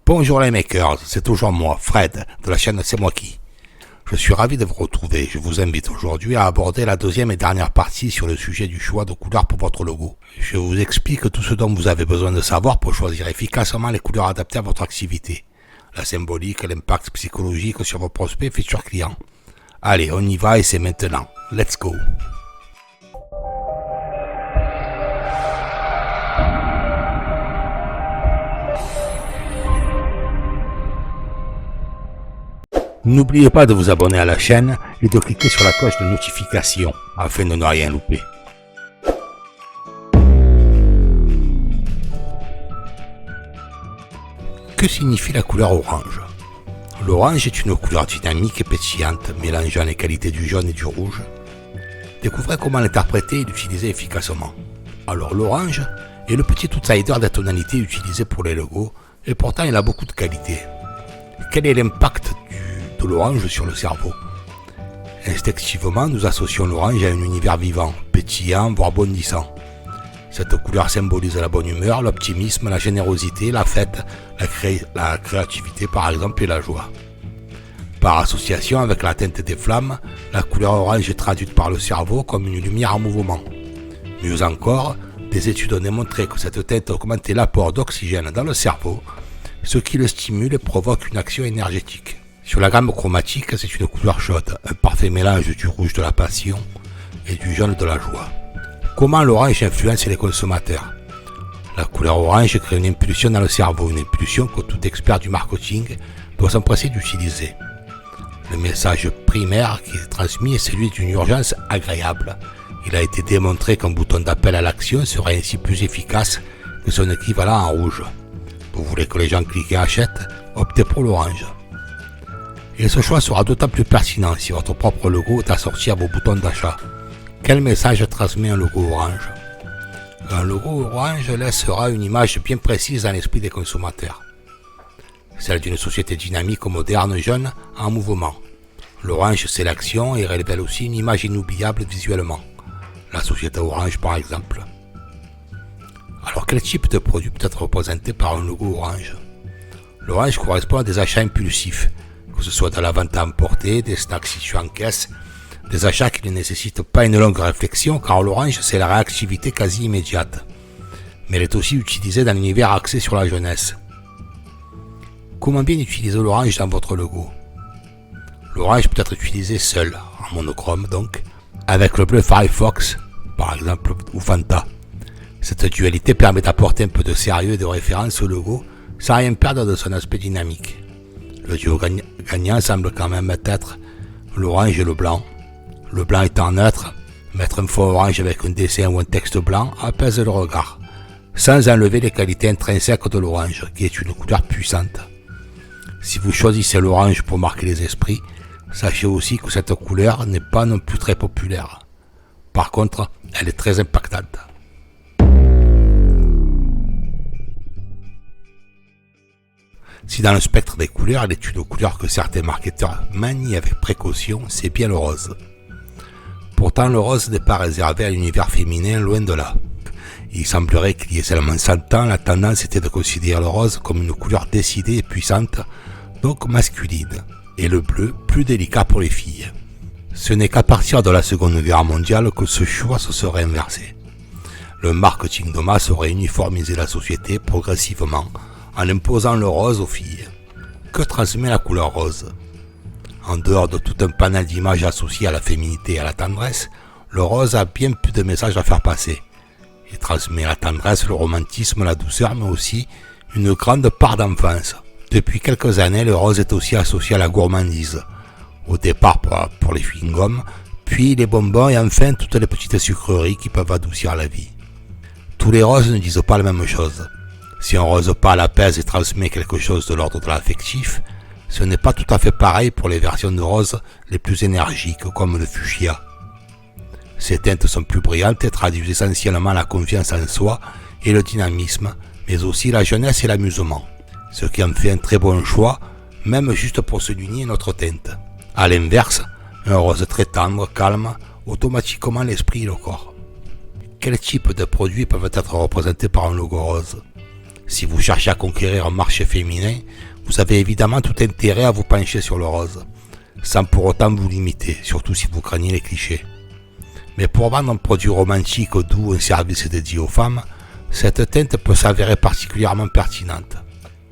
Bonjour les makers, c'est toujours moi, Fred, de la chaîne C'est moi qui. Je suis ravi de vous retrouver. Je vous invite aujourd'hui à aborder la deuxième et dernière partie sur le sujet du choix de couleurs pour votre logo. Je vous explique tout ce dont vous avez besoin de savoir pour choisir efficacement les couleurs adaptées à votre activité. La symbolique, l'impact psychologique sur vos prospects et futurs clients. Allez, on y va et c'est maintenant. Let's go! N'oubliez pas de vous abonner à la chaîne et de cliquer sur la cloche de notification afin de ne rien louper. Que signifie la couleur orange? L'orange est une couleur dynamique et pétillante mélangeant les qualités du jaune et du rouge. Découvrez comment l'interpréter et l'utiliser efficacement. Alors l'orange est le petit outsider des tonalités utilisées pour les logos et pourtant il a beaucoup de qualités. Quel est l'impact de l'orange sur le cerveau? Instinctivement, nous associons l'orange à un univers vivant, pétillant, voire bondissant. Cette couleur symbolise la bonne humeur, l'optimisme, la générosité, la fête, la créativité par exemple et la joie. Par association avec la teinte des flammes, la couleur orange est traduite par le cerveau comme une lumière en mouvement. Mieux encore, des études ont démontré que cette teinte augmentait l'apport d'oxygène dans le cerveau, ce qui le stimule et provoque une action énergétique. Sur la gamme chromatique, c'est une couleur chaude, un parfait mélange du rouge de la passion et du jaune de la joie. Comment l'orange influence les consommateurs? La couleur orange crée une impulsion dans le cerveau, une impulsion que tout expert du marketing doit s'empresser d'utiliser. Le message primaire qui est transmis est celui d'une urgence agréable. Il a été démontré qu'un bouton d'appel à l'action serait ainsi plus efficace que son équivalent en rouge. Vous voulez que les gens cliquent et achètent? Optez pour l'orange. Et ce choix sera d'autant plus pertinent si votre propre logo est associé à vos boutons d'achat. Quel message transmet un logo orange? Un logo orange laissera une image bien précise dans l'esprit des consommateurs. Celle d'une société dynamique, moderne, jeune, en mouvement. L'orange, c'est l'action et révèle aussi une image inoubliable visuellement. La société orange, par exemple. Alors, quel type de produit peut être représenté par un logo orange? L'orange correspond à des achats impulsifs, que ce soit de la vente à emporter, des snacks situés en caisse, des achats qui ne nécessitent pas une longue réflexion car l'orange c'est la réactivité quasi immédiate. Mais elle est aussi utilisée dans l'univers axé sur la jeunesse. Comment bien utiliser l'orange dans votre logo? L'orange peut être utilisé seul, en monochrome donc, avec le bleu Firefox par exemple ou Fanta. Cette dualité permet d'apporter un peu de sérieux et de référence au logo sans rien perdre de son aspect dynamique. Le duo gagnant semble quand même être l'orange et le blanc. Le blanc étant neutre, mettre un fond orange avec un dessin ou un texte blanc apaise le regard, sans enlever les qualités intrinsèques de l'orange, qui est une couleur puissante. Si vous choisissez l'orange pour marquer les esprits, sachez aussi que cette couleur n'est pas non plus très populaire. Par contre, elle est très impactante. Si dans le spectre des couleurs, elle est une couleur que certains marketeurs manient avec précaution, c'est bien le rose. Pourtant, le rose n'est pas réservé à l'univers féminin, loin de là. Il semblerait qu'il y ait seulement 100 ans, la tendance était de considérer le rose comme une couleur décidée et puissante, donc masculine, et le bleu plus délicat pour les filles. Ce n'est qu'à partir de la Seconde Guerre mondiale que ce choix se serait inversé. Le marketing de masse aurait uniformisé la société progressivement, en imposant le rose aux filles. Que transmet la couleur rose? En dehors de tout un panel d'images associées à la féminité et à la tendresse, le rose a bien plus de messages à faire passer. Il transmet la tendresse, le romantisme, la douceur, mais aussi une grande part d'enfance. Depuis quelques années, le rose est aussi associé à la gourmandise. Au départ pour les chewing-gums, puis les bonbons et enfin toutes les petites sucreries qui peuvent adoucir la vie. Tous les roses ne disent pas la même chose. Si un rose pâle apaise et transmet quelque chose de l'ordre de l'affectif, ce n'est pas tout à fait pareil pour les versions de rose les plus énergiques comme le fuchsia. Ces teintes sont plus brillantes et traduisent essentiellement la confiance en soi et le dynamisme, mais aussi la jeunesse et l'amusement, ce qui en fait un très bon choix, même juste pour souligner notre teinte. A l'inverse, un rose très tendre, calme, automatiquement l'esprit et le corps. Quel type de produits peuvent être représentés par un logo rose? Si vous cherchez à conquérir un marché féminin, vous avez évidemment tout intérêt à vous pencher sur le rose, sans pour autant vous limiter, surtout si vous craignez les clichés. Mais pour vendre un produit romantique, doux, un service dédié aux femmes, cette teinte peut s'avérer particulièrement pertinente.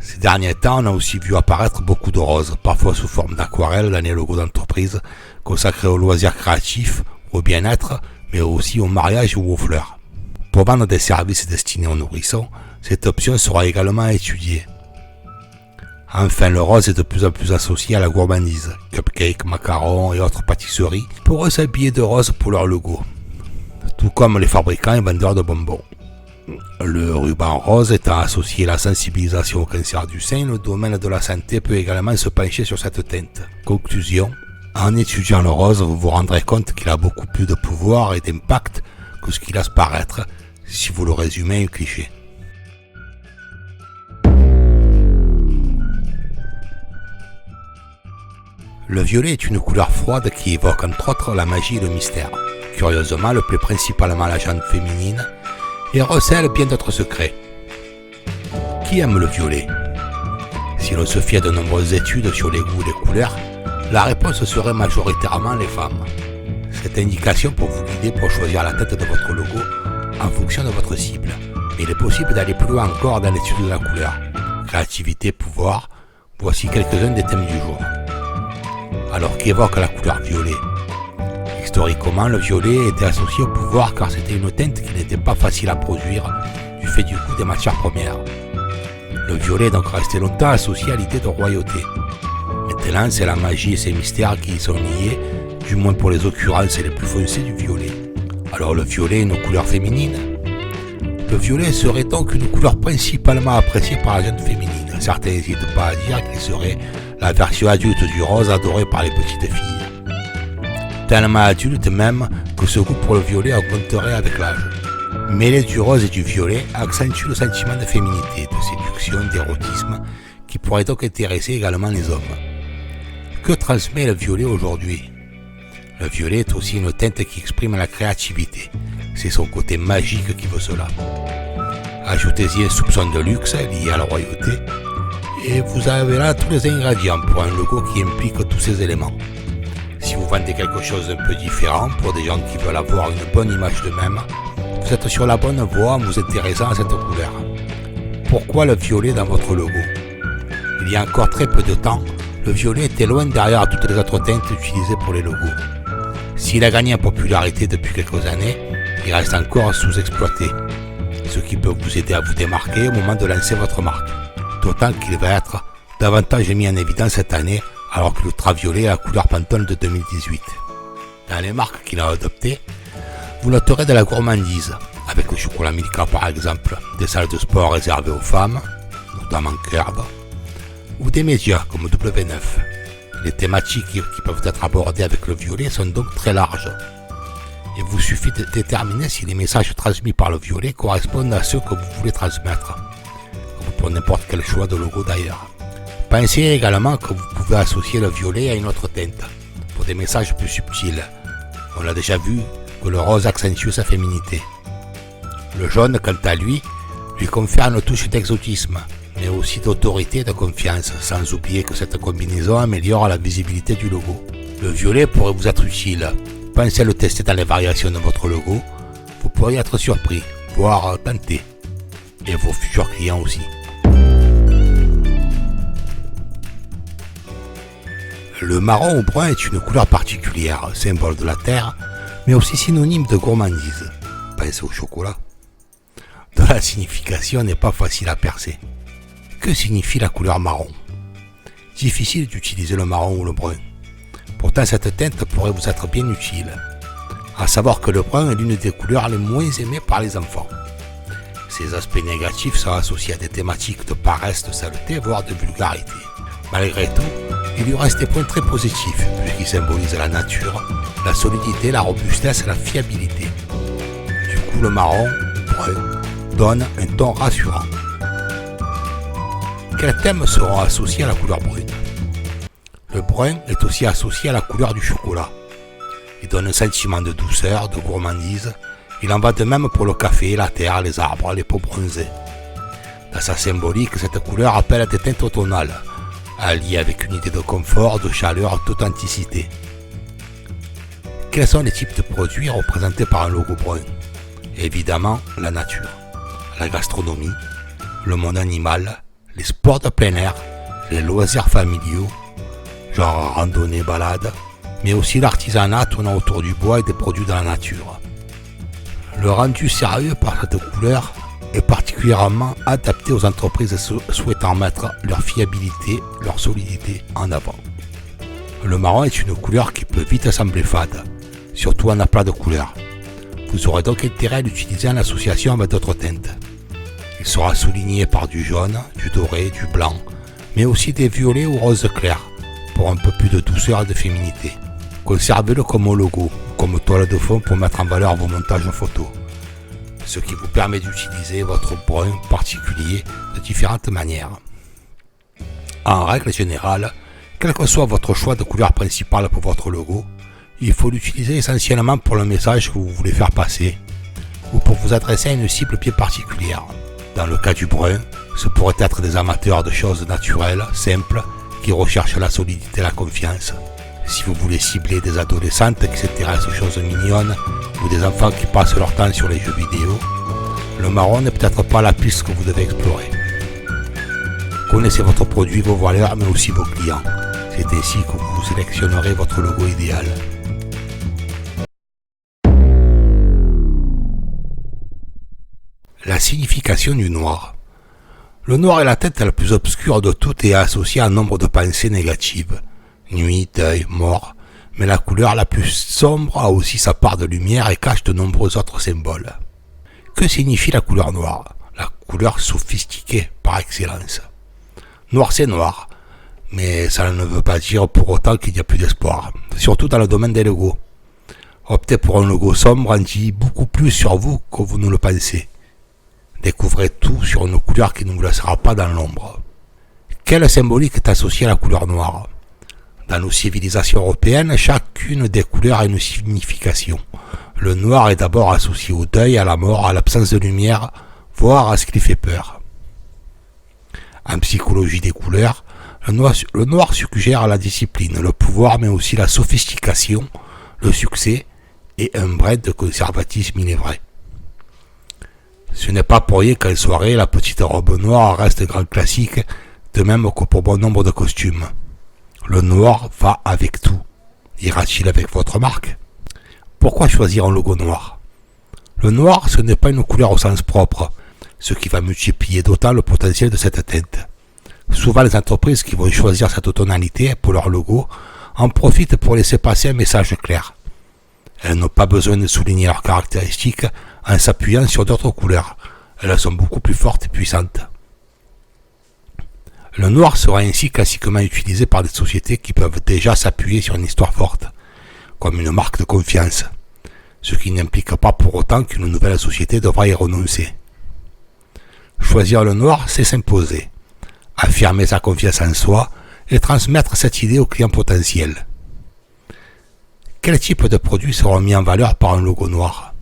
Ces derniers temps, on a aussi vu apparaître beaucoup de roses, parfois sous forme d'aquarelle dans les logos d'entreprise, consacrés aux loisirs créatifs, au bien-être, mais aussi au mariage ou aux fleurs. Pour vendre des services destinés aux nourrissons, cette option sera également étudiée. Enfin, le rose est de plus en plus associé à la gourmandise. Cupcakes, macarons et autres pâtisseries pourraient s'habiller de rose pour leur logo, tout comme les fabricants et vendeurs de bonbons. Le ruban rose étant associé à la sensibilisation au cancer du sein, le domaine de la santé peut également se pencher sur cette teinte. Conclusion, en étudiant le rose, vous vous rendrez compte qu'il a beaucoup plus de pouvoir et d'impact que ce qu'il laisse paraître, si vous le résumez en cliché. Le violet est une couleur froide qui évoque entre autres la magie et le mystère. Curieusement, le plaît principalement la gente féminine et recèle bien d'autres secrets. Qui aime le violet? Si l'on se fie à de nombreuses études sur les goûts et les couleurs, la réponse serait majoritairement les femmes. Cette indication pour vous guider pour choisir la tête de votre logo en fonction de votre cible. Mais il est possible d'aller plus loin encore dans l'étude de la couleur. Créativité, pouvoir, voici quelques-uns des thèmes du jour. Alors qu'évoque la couleur violet? Historiquement, le violet était associé au pouvoir car c'était une teinte qui n'était pas facile à produire du fait du coût des matières premières. Le violet est donc resté longtemps associé à l'idée de royauté. Maintenant, c'est la magie et ses mystères qui y sont liés, du moins pour les occurrences les plus foncées du violet. Alors le violet est une couleur féminine? Le violet serait donc une couleur principalement appréciée par la gente féminine. Certains n'hésitent pas à dire qu'il serait la version adulte du rose adorée par les petites filles. Tellement adulte même que ce goût pour le violet augmenterait avec l'âge. Mêler du rose et du violet accentue le sentiment de féminité, de séduction, d'érotisme, qui pourrait donc intéresser également les hommes. Que transmet le violet aujourd'hui? Le violet est aussi une teinte qui exprime la créativité. C'est son côté magique qui veut cela. Ajoutez-y un soupçon de luxe lié à la royauté, et vous avez là tous les ingrédients pour un logo qui implique tous ces éléments. Si vous vendez quelque chose d'un peu différent pour des gens qui veulent avoir une bonne image d'eux-mêmes, vous êtes sur la bonne voie en vous intéressant à cette couleur. Pourquoi le violet dans votre logo? Il y a encore très peu de temps, le violet était loin derrière toutes les autres teintes utilisées pour les logos. S'il a gagné en popularité depuis quelques années, il reste encore sous-exploité, ce qui peut vous aider à vous démarquer au moment de lancer votre marque. D'autant qu'il va être davantage mis en évidence cette année alors que l'ultraviolet est la couleur Pantone de 2018. Dans les marques qu'il a adoptées, vous noterez de la gourmandise, avec le chocolat Milka par exemple, des salles de sport réservées aux femmes, notamment Curve, ou des médias comme W9. Les thématiques qui peuvent être abordées avec le violet sont donc très larges. Il vous suffit de déterminer si les messages transmis par le violet correspondent à ceux que vous voulez transmettre, comme pour n'importe quel choix de logo d'ailleurs. Pensez également que vous pouvez associer le violet à une autre teinte, pour des messages plus subtils. On l'a déjà vu que le rose accentue sa féminité. Le jaune, quant à lui confère une touche d'exotisme, mais aussi d'autorité et de confiance, sans oublier que cette combinaison améliore la visibilité du logo. Le violet pourrait vous être utile. Pensez à le tester dans les variations de votre logo. Vous pourriez être surpris, voire tenté. Et vos futurs clients aussi. Le marron ou brun est une couleur particulière, symbole de la terre, mais aussi synonyme de gourmandise. Pensez au chocolat. Dont la signification n'est pas facile à percer. Que signifie la couleur marron? Difficile d'utiliser le marron ou le brun. Pourtant, cette teinte pourrait vous être bien utile. À savoir que le brun est l'une des couleurs les moins aimées par les enfants. Ses aspects négatifs sont associés à des thématiques de paresse, de saleté, voire de vulgarité. Malgré tout, il lui reste des points très positifs, puisqu'il symbolise la nature, la solidité, la robustesse et la fiabilité. Du coup, le marron, brun, donne un ton rassurant. Quels thèmes seront associés à la couleur brune? Le brun est aussi associé à la couleur du chocolat. Il donne un sentiment de douceur, de gourmandise. Il en va de même pour le café, la terre, les arbres, les peaux bronzées. Dans sa symbolique, cette couleur appelle à des teintes automnales, alliées avec une idée de confort, de chaleur, d'authenticité. Quels sont les types de produits représentés par un logo brun? Évidemment, la nature, la gastronomie, le monde animal, les sports de plein air, les loisirs familiaux, genre randonnée, balade, mais aussi l'artisanat tournant autour du bois et des produits de la nature. Le rendu sérieux par cette couleur est particulièrement adapté aux entreprises souhaitant mettre leur fiabilité, leur solidité en avant. Le marron est une couleur qui peut vite sembler fade, surtout en aplat de couleurs. Vous aurez donc intérêt à l'utiliser en association avec d'autres teintes. Il sera souligné par du jaune, du doré, du blanc, mais aussi des violets ou roses clairs, pour un peu plus de douceur et de féminité. Conservez-le comme logo, comme toile de fond pour mettre en valeur vos montages photos, ce qui vous permet d'utiliser votre brun particulier de différentes manières. En règle générale, quel que soit votre choix de couleur principale pour votre logo, il faut l'utiliser essentiellement pour le message que vous voulez faire passer ou pour vous adresser à une cible bien particulière. Dans le cas du brun, ce pourrait être des amateurs de choses naturelles, simples, qui recherchent la solidité et la confiance. Si vous voulez cibler des adolescentes qui s'intéressent aux choses mignonnes ou des enfants qui passent leur temps sur les jeux vidéo, le marron n'est peut-être pas la piste que vous devez explorer. Connaissez votre produit, vos valeurs, mais aussi vos clients. C'est ainsi que vous sélectionnerez votre logo idéal. La signification du noir. Le noir est la teinte la plus obscure de toutes et est associée à un nombre de pensées négatives. Nuit, deuil, mort. Mais la couleur la plus sombre a aussi sa part de lumière et cache de nombreux autres symboles. Que signifie la couleur noire? La couleur sophistiquée par excellence. Noir c'est noir, mais ça ne veut pas dire pour autant qu'il n'y a plus d'espoir, surtout dans le domaine des logos. Optez pour un logo sombre en dit beaucoup plus sur vous que vous ne le pensez. Découvrez tout sur une couleur qui ne vous laissera pas dans l'ombre. Quelle symbolique est associée à la couleur noire? Dans nos civilisations européennes, chacune des couleurs a une signification. Le noir est d'abord associé au deuil, à la mort, à l'absence de lumière, voire à ce qui fait peur. En psychologie des couleurs, le noir suggère la discipline, le pouvoir, mais aussi la sophistication, le succès et un brin de conservatisme, il est vrai. Ce n'est pas pour rien qu'en soirée, la petite robe noire reste grand classique, de même que pour bon nombre de costumes. Le noir va avec tout. Ira-t-il avec votre marque? Pourquoi choisir un logo noir? Le noir, ce n'est pas une couleur au sens propre, ce qui va multiplier d'autant le potentiel de cette teinte. Souvent, les entreprises qui vont choisir cette tonalité pour leur logo en profitent pour laisser passer un message clair. Elles n'ont pas besoin de souligner leurs caractéristiques en s'appuyant sur d'autres couleurs. Elles sont beaucoup plus fortes et puissantes. Le noir sera ainsi classiquement utilisé par des sociétés qui peuvent déjà s'appuyer sur une histoire forte, comme une marque de confiance, ce qui n'implique pas pour autant qu'une nouvelle société devra y renoncer. Choisir le noir, c'est s'imposer, affirmer sa confiance en soi et transmettre cette idée aux clients potentiels. Quel type de produits seront mis en valeur par un logo noir?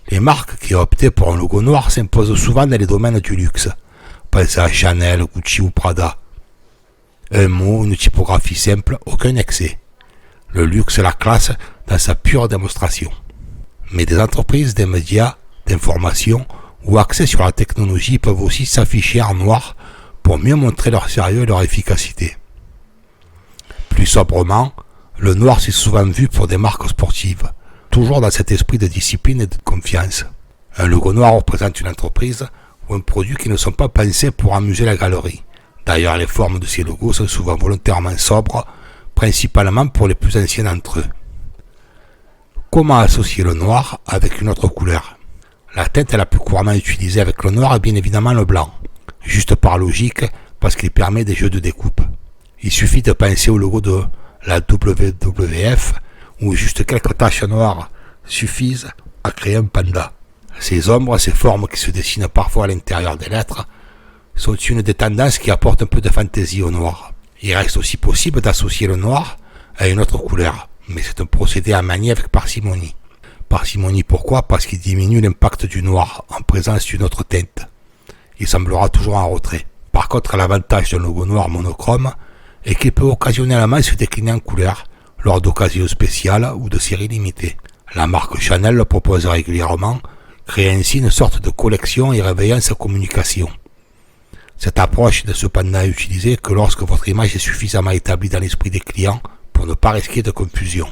Les marques qui ont opté pour un logo noir s'imposent souvent dans les domaines du luxe. Pensez à Chanel, Gucci ou Prada. Un mot, une typographie simple, aucun excès. Le luxe et la classe dans sa pure démonstration. Mais des entreprises, des médias, d'information ou axés sur la technologie peuvent aussi s'afficher en noir pour mieux montrer leur sérieux et leur efficacité. Plus sobrement, le noir s'est souvent vu pour des marques sportives, toujours dans cet esprit de discipline et de confiance. Un logo noir représente une entreprise ou un produit qui ne sont pas pensés pour amuser la galerie. D'ailleurs, les formes de ces logos sont souvent volontairement sobres, principalement pour les plus anciens d'entre eux. Comment associer le noir avec une autre couleur? La teinte la plus couramment utilisée avec le noir est bien évidemment le blanc, juste par logique parce qu'il permet des jeux de découpe. Il suffit de penser au logo de la WWF où juste quelques taches noires suffisent à créer un panda. Ces ombres, ces formes qui se dessinent parfois à l'intérieur des lettres, sont une des tendances qui apportent un peu de fantaisie au noir. Il reste aussi possible d'associer le noir à une autre couleur, mais c'est un procédé à manier avec parcimonie. Parcimonie pourquoi? Parce qu'il diminue l'impact du noir en présence d'une autre teinte. il semblera toujours en retrait. Par contre, l'avantage d'un logo noir monochrome est qu'il peut occasionnellement se décliner en couleur lors d'occasions spéciales ou de séries limitées. La marque Chanel le propose régulièrement, créant ainsi une sorte de collection et réveillant sa communication. Cette approche n'est cependant utilisée que lorsque votre image est suffisamment établie dans l'esprit des clients pour ne pas risquer de confusion.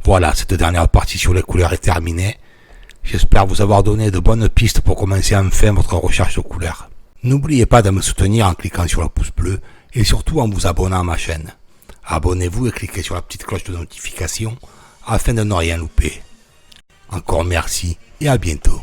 Voilà, cette dernière partie sur les couleurs est terminée. J'espère vous avoir donné de bonnes pistes pour commencer enfin votre recherche de couleurs. N'oubliez pas de me soutenir en cliquant sur le pouce bleu et surtout en vous abonnant à ma chaîne. Abonnez-vous et cliquez sur la petite cloche de notification afin de ne rien louper. Encore merci et à bientôt.